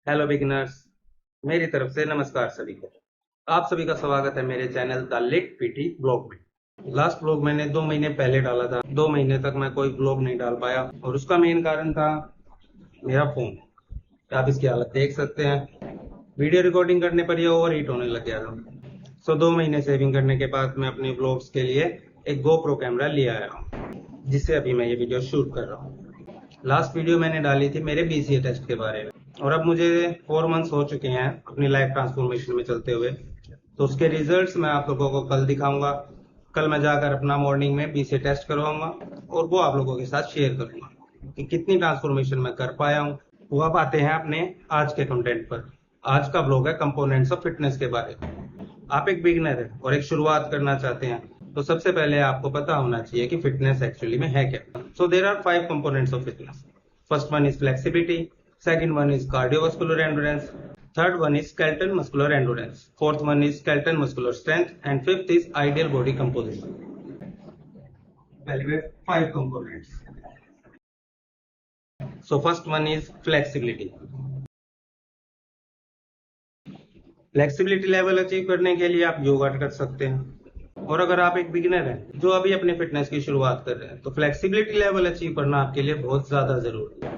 Hello beginners, मेरी तरफ से नमस्कार सभी को। आप सभी का स्वागत है मेरे channel the lit PT blog में। लास्ट ब्लॉग मैंने 2 महीने पहले डाला था। 2 महीने तक मैं कोई ब्लॉग नहीं डाल पाया और उसका मेन कारण था मेरा फोन। आप इसकी हालत देख सकते हैं। वीडियो रिकॉर्डिंग करने पर ये ओवर हीट होने लग गया था। 2 महीने सेविंग करने के बाद मैं अपने ब्लॉग्स के लिए एक गोप्रो कैमरा ले आया हूँ, जिससे अभी मैं ये वीडियो शूट कर रहा हूँ। लास्ट वीडियो मैंने डाली थी मेरे बीसीए टेस्ट के बारे में, और अब मुझे 4 मंथ्स हो चुके हैं अपनी लाइफ ट्रांसफॉर्मेशन में चलते हुए। तो उसके रिजल्ट्स मैं आप लोगों को कल दिखाऊंगा। कल मैं जाकर अपना मॉर्निंग में बीसीए टेस्ट करवाऊंगा और वो आप लोगों के साथ शेयर करूंगा कि कितनी ट्रांसफॉर्मेशन मैं कर पाया हूँ। वो अब आते हैं अपने आज के कंटेंट पर। आज का ब्लॉग है कंपोनेंट्स ऑफ फिटनेस के बारे में। आप एक बिगिनर है और एक शुरुआत करना चाहते हैं, तो सबसे पहले आपको पता होना चाहिए कि फिटनेस एक्चुअली में है क्या। So there are 5 components of fitness. First one is flexibility, second one is cardiovascular endurance, third one is skeletal muscular endurance, fourth one is skeletal muscular strength, and fifth is ideal body composition. Evaluate 5 components. So first one is flexibility. Flexibility level achieve करने के लिए आप योगा कर सकते हैं, और अगर आप एक बिगिनर हैं जो अभी अपने फिटनेस की शुरुआत कर रहे हैं, तो फ्लेक्सिबिलिटी लेवल अचीव करना आपके लिए बहुत ज्यादा जरूरी है।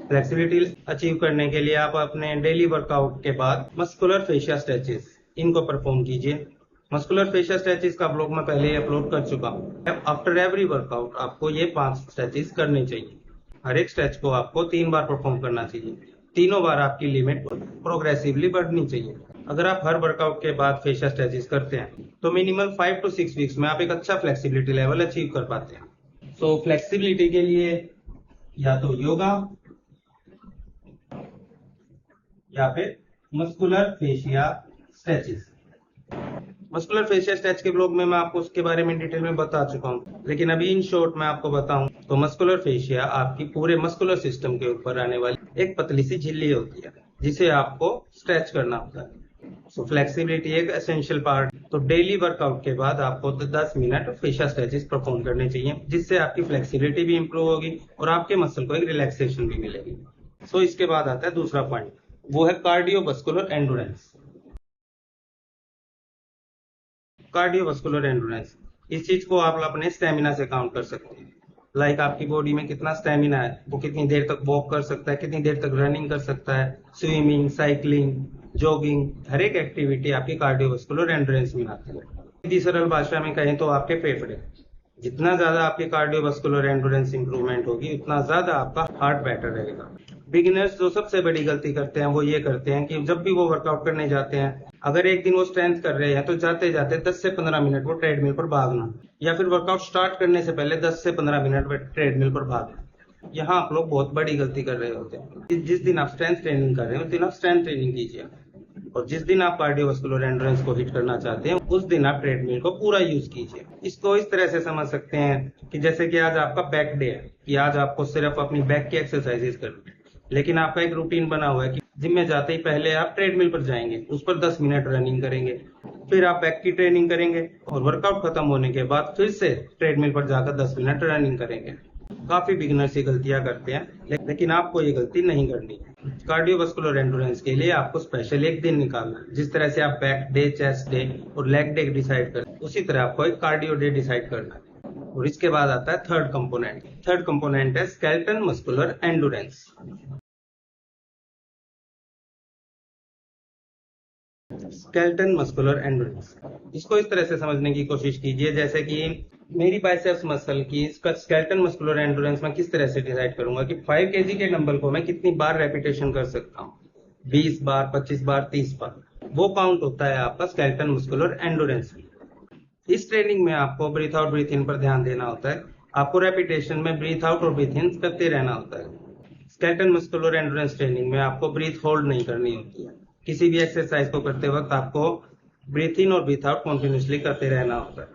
फ्लेक्सिबिलिटी अचीव करने के लिए आप अपने डेली वर्कआउट के बाद मस्कुलर फेशिया स्ट्रेचेस इनको परफॉर्म कीजिए। मस्कुलर फेशिया स्ट्रेचेस का ब्लॉग मैं पहले ही अपलोड कर चुका हूँ। आफ्टर एवरी वर्कआउट आपको ये 5 स्ट्रेचेस करने चाहिए। हर एक स्ट्रेच को आपको 3 बार परफॉर्म करना चाहिए। तीनों बार आपकी लिमिट प्रोग्रेसिवली बढ़नी चाहिए। अगर आप हर वर्कआउट के बाद फेशियल स्ट्रेचेस करते हैं, तो मिनिमम 5 to 6 वीक्स में आप एक अच्छा फ्लेक्सिबिलिटी लेवल अचीव कर पाते हैं। सो फ्लेक्सिबिलिटी के लिए या तो योगा या फिर muscular fascia stretches. Muscular fascia stretch के ब्लॉग में मैं आपको उसके बारे में डिटेल में बता चुका हूँ, लेकिन अभी इन शॉर्ट मैं आपको बताऊं तो मस्कुलर फेशिया आपकी पूरे मस्कुलर सिस्टम के ऊपर आने वाली एक पतली सी झिल्ली होती है, जिसे आपको स्ट्रेच करना होता है। सो फ्लेक्सिबिलिटी एक एसेंशियल पार्ट। तो डेली वर्कआउट के बाद आपको 10 मिनट फेशियल स्ट्रेचेस परफॉर्म करने चाहिए, जिससे आपकी फ्लेक्सिबिलिटी भी इंप्रूव होगी और आपके मसल को एक रिलैक्सेशन भी मिलेगी। सो इसके बाद आता है दूसरा पॉइंट, वो है कार्डियोवास्कुलर एंडोरेंस। कार्डियोवास्कुलर एंडोरेंस, इस चीज को आप अपने स्टेमिना से काउंट कर सकते हैं। लाइक आपकी बॉडी में कितना स्टेमिना है, वो कितनी देर तक वॉक कर सकता है, कितनी देर तक रनिंग कर सकता है, स्विमिंग, साइकिलिंग, जॉगिंग, हर एक एक्टिविटी आपकी कार्डियोवास्कुलर एंडोरेंस में आती है। सीधी सरल भाषा में कहें तो आपके फेफड़े। जितना ज्यादा आपकी कार्डियोवास्कुलर एंडोरेंस इंप्रूवमेंट होगी, उतना ज्यादा आपका हार्ट बेटर रहेगा। बिगिनर्स जो सबसे बड़ी गलती करते हैं वो ये करते हैं कि जब भी वो वर्कआउट करने जाते हैं, अगर एक दिन वो स्ट्रेंथ कर रहे हैं तो जाते जाते 10 से 15 मिनट वो ट्रेडमिल पर भागना, या फिर वर्कआउट स्टार्ट करने से पहले 10 से 15 मिनट ट्रेडमिल पर भागना। यहाँ आप लोग बहुत बड़ी गलती कर रहे होते हैं। जिस दिन आप स्ट्रेंथ ट्रेनिंग कर रहे हैं उस दिन आप स्ट्रेंथ ट्रेनिंग कीजिए, और जिस दिन आप कार्डियोवास्कुलर एंड्योरेंस को हिट करना चाहते हैं उस दिन आप ट्रेडमिल को पूरा यूज कीजिए। इसको इस तरह से समझ सकते हैं कि जैसे कि आज आपका बैक डे है, कि आज आपको सिर्फ अपनी बैक की एक्सरसाइजेस करनी है, लेकिन आपका एक रूटीन बना हुआ है कि जिम में जाते ही पहले आप ट्रेडमिल पर जाएंगे, उस पर 10 मिनट रनिंग करेंगे, फिर आप बैक की ट्रेनिंग करेंगे, और वर्कआउट खत्म होने के बाद फिर से ट्रेडमिल पर जाकर 10 मिनट रनिंग करेंगे। काफी बिगिनर्स ये गलतियां करते हैं, लेकिन आपको ये गलती नहीं करनी है। कार्डियोवास्कुलर एंडोरेंस के लिए आपको स्पेशल एक दिन निकालना है। जिस तरह से आप बैक डे, चेस्ट डे और लेग डे डिसाइड करते हैं, उसी तरह आपको एक कार्डियो डे डिसाइड करना है। और इसके बाद आता है थर्ड कंपोनेंट। थर्ड कंपोनेंट है skeletal muscular endurance. Skeletal muscular endurance, इसको इस तरह से समझने की कोशिश कीजिए जैसे कि मेरी बाइसेप्स मसल की स्केलेटल मस्कुलर एंडोरेंस मैं किस तरह से डिसाइड करूंगा कि 5 केजी के डंबल को मैं कितनी बार रेपिटेशन कर सकता हूँ, 20 बार, 25 बार, 30 बार। वो काउंट होता है आपका स्केलेटल मस्कुलर एंडोरेंस। इस ट्रेनिंग में आपको ब्रीथ आउट ब्रीथ इन पर ध्यान देना होता है। आपको रेपिटेशन में ब्रीथ आउट और ब्रीथ इन करते रहना होता है। स्केलेटल मस्कुलर एंडोरेंस ट्रेनिंग में आपको ब्रीथ होल्ड नहीं करनी होती है। किसी भी एक्सरसाइज को करते वक्त आपको ब्रीथ इन और ब्रीथ आउट कंटिन्यूसली करते रहना होता है।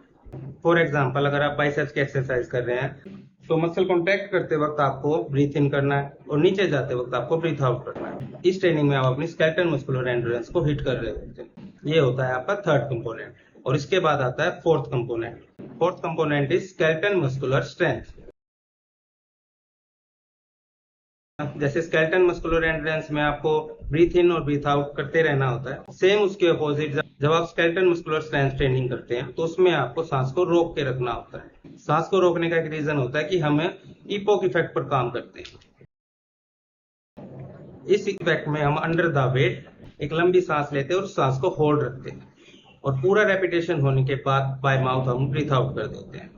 फॉर एग्जांपल, अगर आप बाइसेप्स की एक्सरसाइज कर रहे हैं तो मसल कॉन्ट्रैक्ट करते वक्त आपको ब्रीथ इन करना है और नीचे जाते वक्त आपको ब्रीथ आउट करना है। इस ट्रेनिंग में आप अपनी स्केलेटल मस्कुलर एंडोरेंस को हिट कर रहे होते हैं। ये होता है आपका थर्ड कंपोनेंट। और इसके बाद आता है fourth component. Fourth component is skeletal muscular strength. जैसे स्केलेटन मस्कुलर एंड्योरेंस में आपको ब्रीथ इन और ब्रीथ आउट करते रहना होता है, सेम उसके अपोजिट जब आप स्केलेटन मस्कुलर स्ट्रेंथ ट्रेनिंग करते हैं तो उसमें आपको सांस को रोक के रखना होता है। सांस को रोकने का एक रीजन होता है कि हमें इपोक इफेक्ट पर काम करते हैं। इस इफेक्ट में हम अंडर द वेट एक लंबी सांस लेते हैं और सांस को होल्ड रखते हैं और पूरा रेपिटेशन होने के बाद बाय माउथ हम ब्रीथ आउट कर देते हैं।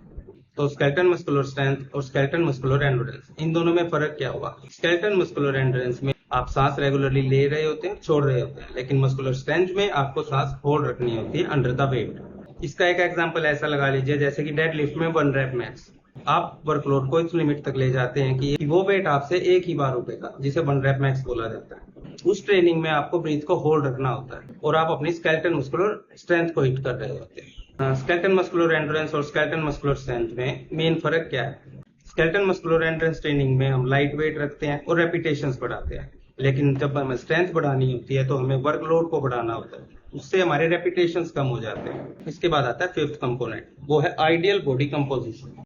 तो स्केलेटन मस्कुलर स्ट्रेंथ और स्केलेटन मस्कुलर एंड्योरेंस, इन दोनों में फर्क क्या हुआ? स्केलेटन मस्कुलर एंड्योरेंस में आप सांस रेगुलरली ले रहे होते हैं, छोड़ रहे होते हैं, लेकिन मस्कुलर स्ट्रेंथ में आपको सांस होल्ड रखनी होती है अंडर द वेट। इसका एक एग्जांपल ऐसा लगा लीजिए जैसे कि डेड लिफ्ट में 1 रेप मैक्स, आप वर्कलोड को इस लिमिट तक ले जाते हैं कि वो वेट आपसे एक ही बार उठेगा, जिसे 1 रेप मैक्स बोला जाता है। उस ट्रेनिंग में आपको ब्रीथ को होल्ड रखना होता है और आप अपनी स्केलेटन मस्कुलर स्ट्रेंथ को हिट कर रहे होते हैं। स्केलेटन मस्कुलर एंड्योरेंस और स्केलेटन मस्कुलर स्ट्रेंथ में मेन फर्क क्या है? स्केलेटन मस्कुलर एंड्योरेंस ट्रेनिंग में हम लाइट वेट रखते हैं और रेपिटेशंस बढ़ाते हैं, लेकिन जब हमें स्ट्रेंथ बढ़ानी होती है तो हमें वर्कलोड को बढ़ाना होता है, उससे हमारे रेपिटेशंस कम हो जाते हैं। इसके बाद आता है फिफ्थ कंपोनेंट, वो है ideal body composition.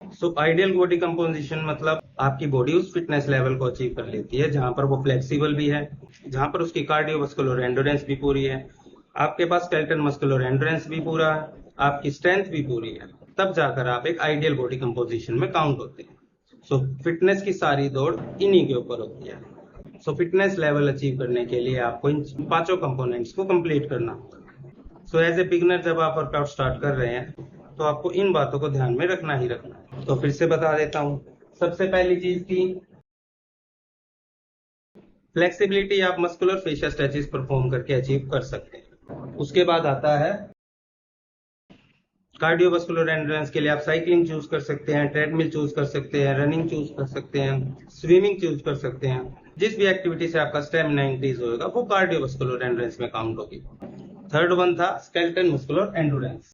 So ideal body composition मतलब आपकी बॉडी उस फिटनेस लेवल को अचीव कर लेती है जहां पर वो फ्लेक्सिबल भी है, जहां पर उसकी कार्डियोवास्कुलर एंड्योरेंस भी पूरी है, आपके पास स्केलेटन मस्कुलर एंड्योरेंस भी पूरा है, आपकी स्ट्रेंथ भी पूरी है, तब जाकर आप एक आइडियल बॉडी कंपोजिशन में काउंट होते हैं। सो फिटनेस की सारी दौड़ इन्हीं के ऊपर होती है। सो फिटनेस लेवल अचीव करने के लिए आपको इन 5 कंपोनेंट्स को कंप्लीट करना होगा। सो एज ए बिगनर जब आप वर्कआउट स्टार्ट कर रहे हैं तो आपको इन बातों को ध्यान में रखना ही रखना है। तो फिर से बता देता हूं, सबसे पहली चीज थी फ्लेक्सिबिलिटी, आप मस्कुलर फेशियल स्ट्रेचेस परफॉर्म करके अचीव कर सकते हैं। उसके बाद आता है कार्डियोवास्कुलर एंड्योरेंस के लिए आप साइकिलिंग चूज कर सकते हैं, ट्रेडमिल चूज कर सकते हैं, रनिंग चूज कर सकते हैं, स्विमिंग चूज कर सकते हैं। जिस भी एक्टिविटी से आपका स्टेमिना इंक्रीज होगा वो कार्डियोवास्कुलर एंड्योरेंस में काउंट होगी। थर्ड वन था स्केलेटन मस्कुलर एंड्योरेंस,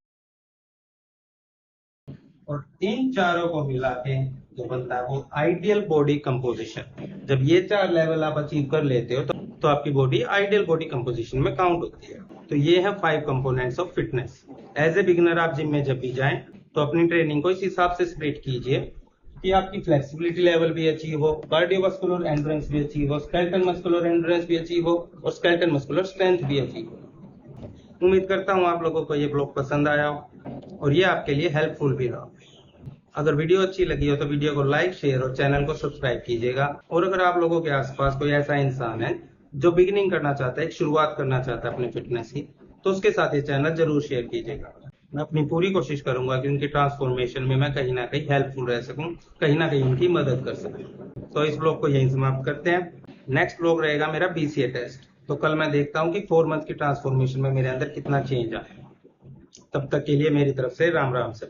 और इन चारों को मिला के जो बनता है वो आइडियल बॉडी कंपोजिशन। जब ये 4 लेवल आप अचीव कर लेते हो तो आपकी बॉडी आइडियल बॉडी कंपोजिशन में काउंट होती है। तो ये है 5 components of fitness. As a beginner आप जिम में जब भी जाएं तो अपनी ट्रेनिंग को इस हिसाब से स्प्लिट कीजिए कि आपकी फ्लेक्सिबिलिटी लेवल भी अचीव हो, कार्डियोवास्कुलर एंड्योरेंस भी अचीव हो, स्केलेटन मस्कुलर एंड्योरेंस भी अचीव हो और स्केलेटन मस्कुलर स्ट्रेंथ भी अचीव हो। उम्मीद करता हूं आप लोगों को ये ब्लॉग पसंद आया हो और ये आपके लिए हेल्पफुल भी रहा। अगर वीडियो अच्छी लगी हो तो वीडियो को लाइक, शेयर और चैनल को सब्सक्राइब कीजिएगा। और अगर आप लोगों के आसपास कोई ऐसा इंसान है जो बिगिनिंग करना चाहता है, एक शुरुआत करना चाहता है अपनी फिटनेस की, तो उसके साथ ये चैनल जरूर शेयर कीजिएगा। मैं अपनी पूरी कोशिश करूंगा कि उनकी ट्रांसफॉर्मेशन में मैं कहीं ना कहीं हेल्पफुल रह सकूं, कहीं ना कहीं उनकी मदद कर सकूं। तो इस ब्लॉग को यहीं समाप्त करते हैं। नेक्स्ट ब्लॉग रहेगा मेरा BCA टेस्ट। तो कल मैं देखता हूं कि 4 मंथ की ट्रांसफॉर्मेशन में मेरे अंदर कितना चेंज आया। तब तक के लिए मेरी तरफ से राम राम से।